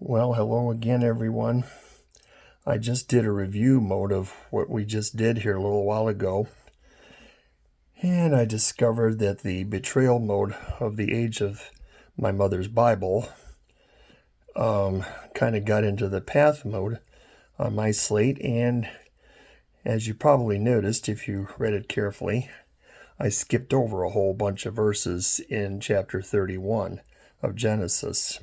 Well, hello again, everyone. I just did a review mode of what we just did here a little while ago, and I discovered that the betrayal mode of the Age of My Mother's Bible kind of got into the path mode on my slate, and as you probably noticed if you read it carefully, I skipped over a whole bunch of verses in chapter 31 of Genesis.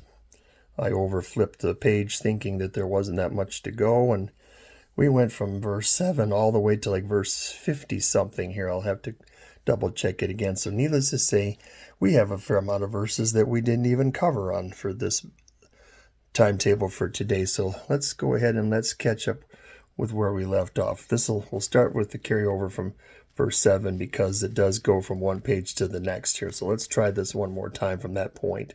I overflipped the page thinking that there wasn't that much to go, and we went from verse 7 all the way to like verse 50 something here. I'll have to double check it again. So needless to say, we have a fair amount of verses that we didn't even cover on for this timetable for today. So let's go ahead and let's catch up with where we left off. We'll start with the carryover from verse 7 because it does go from one page to the next here. So let's try this one more time from that point.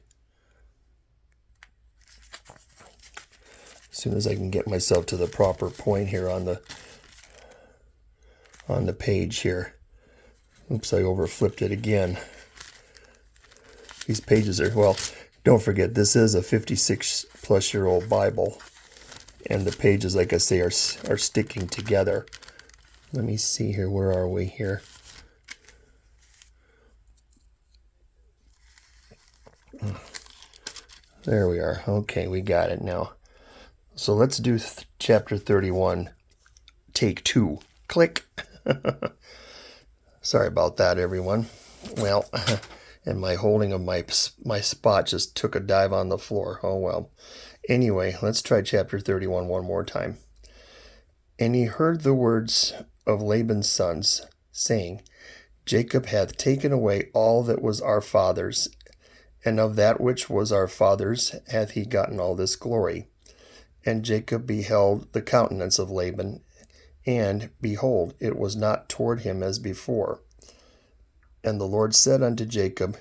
As soon as I can get myself to the proper point here on the page here. Oops, I overflipped it again. These pages are, well, don't forget, this is a 56-plus-year-old Bible, and the pages, like I say, are sticking together. Let me see here. Where are we here? There we are. Okay, we got it now. So let's do chapter 31, take 2. Click. Sorry about that, everyone. Well, and my holding of my spot just took a dive on the floor. Oh, well. Anyway, let's try chapter 31 one more time. And he heard the words of Laban's sons, saying, Jacob hath taken away all that was our father's, and of that which was our father's hath he gotten all this glory. And Jacob beheld the countenance of Laban, and, behold, it was not toward him as before. And the Lord said unto Jacob,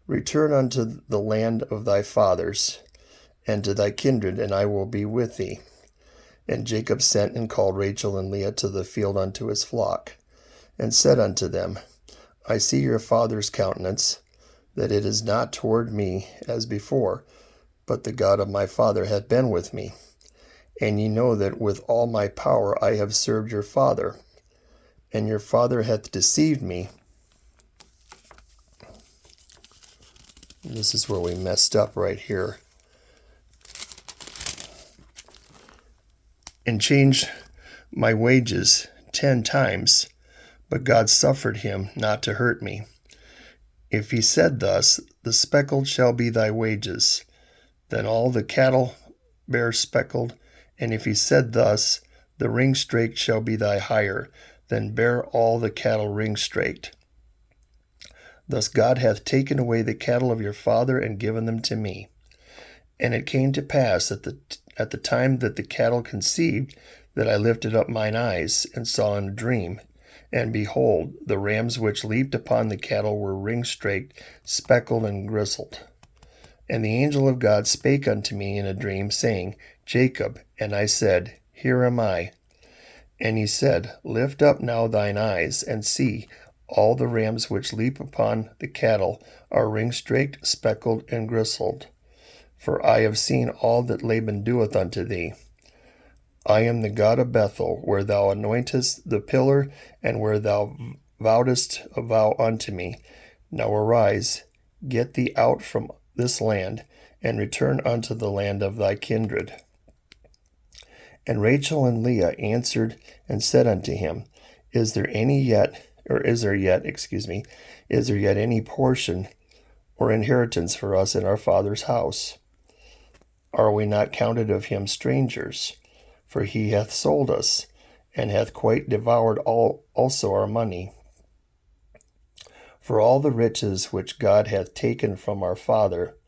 Return unto the land of thy fathers, and to thy kindred, and I will be with thee. And Jacob sent and called Rachel and Leah to the field unto his flock, and said unto them, I see your father's countenance, that it is not toward me as before, but the God of my father hath been with me. And ye know that with all my power I have served your father, and your father hath deceived me. This is where we messed up right here. And changed my wages 10 times, but God suffered him not to hurt me. If he said thus, the speckled shall be thy wages, then all the cattle bear speckled. And if he said thus, the ring-straked shall be thy hire, then bear all the cattle ring-straked. Thus God hath taken away the cattle of your father and given them to me. And it came to pass at the time that the cattle conceived, that I lifted up mine eyes, and saw in a dream, and behold, the rams which leaped upon the cattle were ring-straked, speckled, and gristled. And the angel of God spake unto me in a dream, saying, Jacob. And I said, Here am I. And he said, Lift up now thine eyes, and see, all the rams which leap upon the cattle are ring-straked, speckled, and gristled. For I have seen all that Laban doeth unto thee. I am the God of Bethel, where thou anointest the pillar, and where thou vowedest a vow unto me. Now arise, get thee out from this land, and return unto the land of thy kindred. And Rachel and Leah answered and said unto him, Is there yet any portion or inheritance for us in our father's house? Are we not counted of him strangers? For he hath sold us, and hath quite devoured also our money. For all the riches which God hath taken from our father,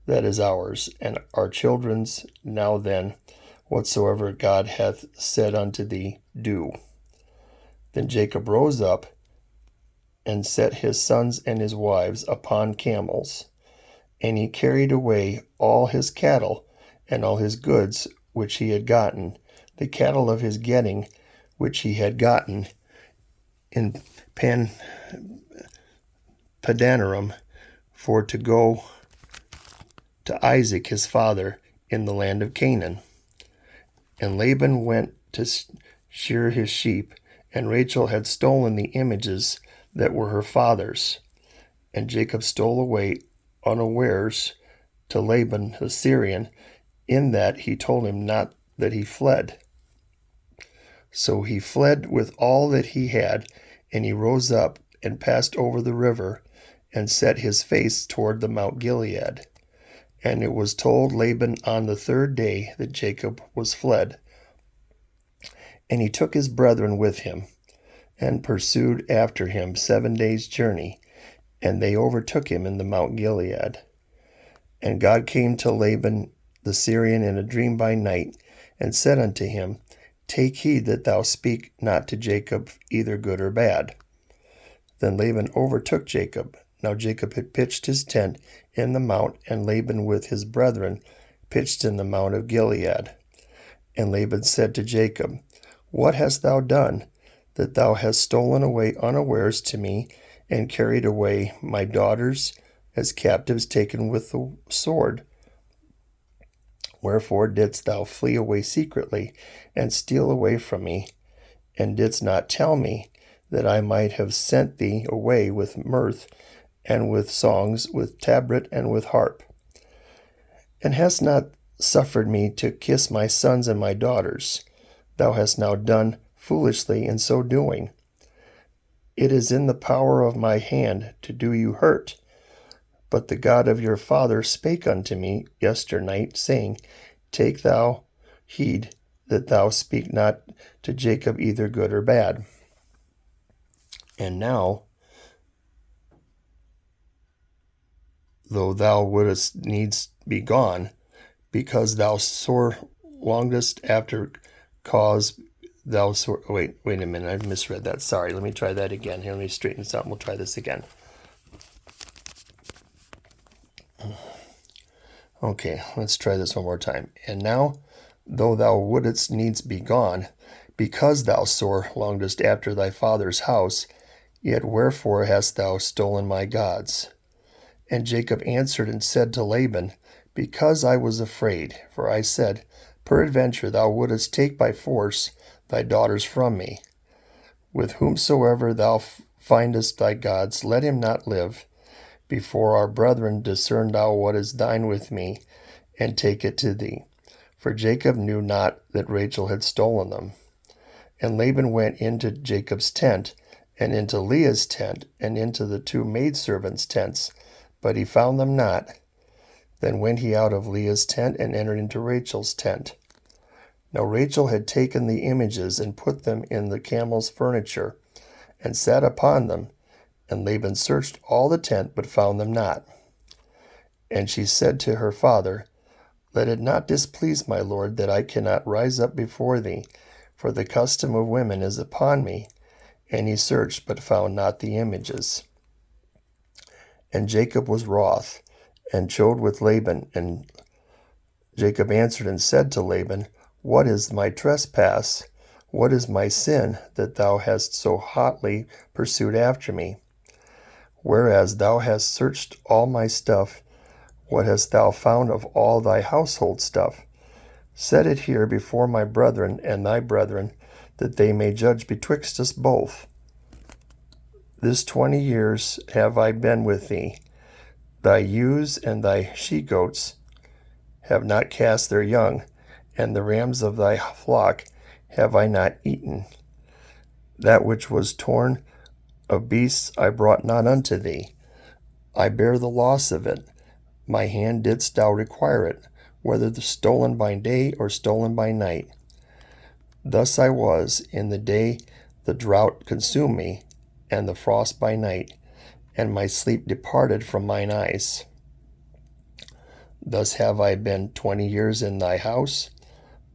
that is ours, and our children's. Now then, whatsoever God hath said unto thee, do. Then Jacob rose up, and set his sons and his wives upon camels, and he carried away all his cattle, and all his goods which he had gotten, the cattle of his getting which he had gotten in Padanaram, for to go to Isaac his father in the land of Canaan. And Laban went to shear his sheep, and Rachel had stolen the images that were her father's. And Jacob stole away unawares to Laban the Syrian, in that he told him not that he fled. So he fled with all that he had, and he rose up and passed over the river, and set his face toward the Mount Gilead. And it was told Laban on the third day that Jacob was fled. And he took his brethren with him, and pursued after him 7 days' journey, and they overtook him in the Mount Gilead. And God came to Laban the Syrian in a dream by night, and said unto him, Take heed that thou speak not to Jacob either good or bad. Then Laban overtook Jacob. Now Jacob had pitched his tent in the mount, and Laban with his brethren pitched in the Mount of Gilead. And Laban said to Jacob, What hast thou done, that thou hast stolen away unawares to me, and carried away my daughters as captives taken with the sword? Wherefore didst thou flee away secretly, and steal away from me, and didst not tell me, that I might have sent thee away with mirth, and with songs, with tabret, and with harp? And hast not suffered me to kiss my sons and my daughters? Thou hast now done foolishly in so doing. It is in the power of my hand to do you hurt. But the God of your father spake unto me yesternight, saying, Take thou heed that thou speak not to Jacob either good or bad. And now, though thou wouldest needs be gone, because thou sore longest after cause thou sore... Wait a minute, I've misread that. Sorry, let me try that again. Here, let me straighten this out, and we'll try this again. Okay, let's try this one more time. And now, though thou wouldest needs be gone, because thou sore longest after thy father's house, yet wherefore hast thou stolen my gods? And Jacob answered and said to Laban, Because I was afraid, for I said, Peradventure thou wouldest take by force thy daughters from me. With whomsoever thou findest thy gods, let him not live. Before our brethren discern thou what is thine with me, and take it to thee. For Jacob knew not that Rachel had stolen them. And Laban went into Jacob's tent, and into Leah's tent, and into the two maidservants' tents, but he found them not. Then went he out of Leah's tent, and entered into Rachel's tent. Now Rachel had taken the images, and put them in the camel's furniture, and sat upon them. And Laban searched all the tent, but found them not. And she said to her father, Let it not displease my lord that I cannot rise up before thee, for the custom of women is upon me. And he searched, but found not the images. And Jacob was wroth, and chode with Laban. And Jacob answered and said to Laban, What is my trespass? What is my sin, that thou hast so hotly pursued after me? Whereas thou hast searched all my stuff, what hast thou found of all thy household stuff? Set it here before my brethren and thy brethren, that they may judge betwixt us both. This 20 years have I been with thee. Thy ewes and thy she-goats have not cast their young, and the rams of thy flock have I not eaten. That which was torn of beasts I brought not unto thee. I bear the loss of it. My hand didst thou require it, whether stolen by day or stolen by night. Thus I was in the day the drought consumed me, and the frost by night, and my sleep departed from mine eyes. Thus have I been 20 years in thy house.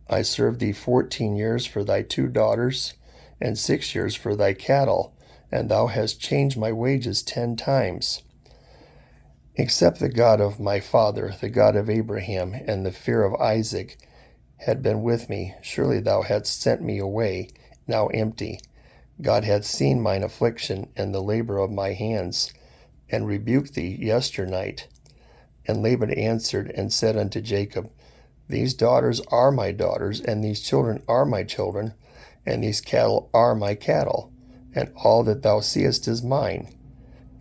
I served thee 14 years for thy 2 daughters, and 6 years for thy cattle, and thou hast changed my wages 10 times. Except the God of my father, the God of Abraham, and the fear of Isaac had been with me, surely thou hadst sent me away, now empty. God had seen mine affliction and the labor of my hands, and rebuked thee yesternight. And Laban answered and said unto Jacob, These daughters are my daughters, and these children are my children, and these cattle are my cattle, and all that thou seest is mine.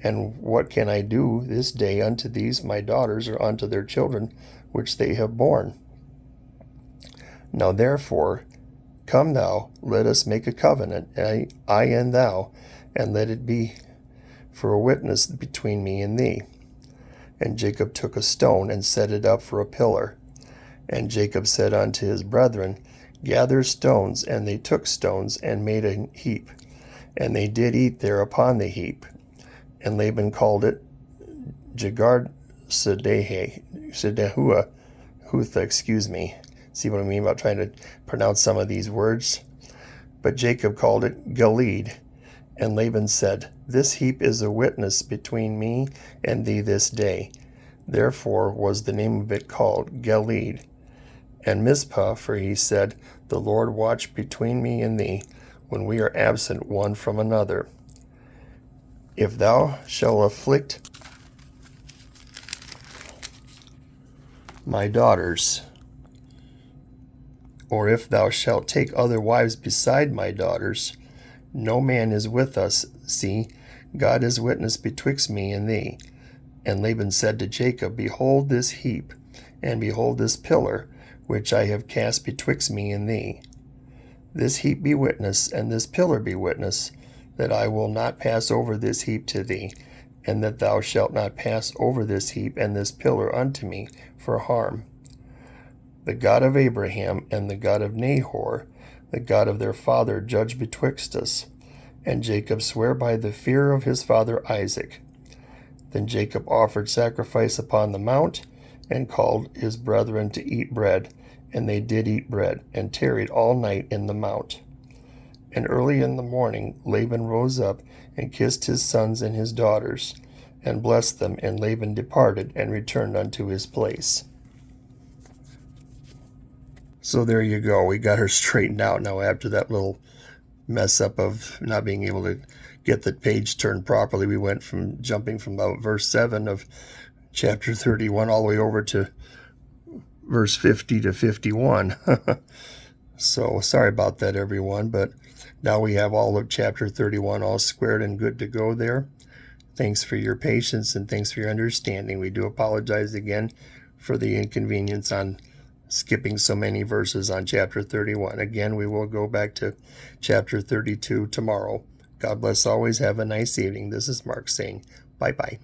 And what can I do this day unto these my daughters, or unto their children which they have borne? Now therefore, come thou, let us make a covenant, I and thou, and let it be for a witness between me and thee. And Jacob took a stone, and set it up for a pillar. And Jacob said unto his brethren, Gather stones. And they took stones, and made a heap. And they did eat there upon the heap. And Laban called it Jagard Sedehua, excuse me. See what I mean about trying to pronounce some of these words? But Jacob called it Gilead. And Laban said, This heap is a witness between me and thee this day. Therefore was the name of it called Gilead. And Mizpah, for he said, The Lord watch between me and thee, when we are absent one from another. If thou shalt afflict my daughters, or if thou shalt take other wives beside my daughters, no man is with us. See, God is witness betwixt me and thee. And Laban said to Jacob, Behold this heap, and behold this pillar, which I have cast betwixt me and thee. This heap be witness, and this pillar be witness, that I will not pass over this heap to thee, and that thou shalt not pass over this heap and this pillar unto me for harm. The God of Abraham and the God of Nahor, the God of their father, judge betwixt us. And Jacob sware by the fear of his father Isaac. Then Jacob offered sacrifice upon the mount, and called his brethren to eat bread. And they did eat bread, and tarried all night in the mount. And early in the morning Laban rose up, and kissed his sons and his daughters, and blessed them. And Laban departed, and returned unto his place. So there you go. We got her straightened out now after that little mess up of not being able to get the page turned properly. We went from jumping from about verse 7 of chapter 31 all the way over to verse 50 to 51. So sorry about that, everyone, but now we have all of chapter 31 all squared and good to go there. Thanks for your patience and thanks for your understanding. We do apologize again for the inconvenience on skipping so many verses on chapter 31. Again, we will go back to chapter 32 tomorrow. God bless always. Have a nice evening. This is Mark saying bye-bye.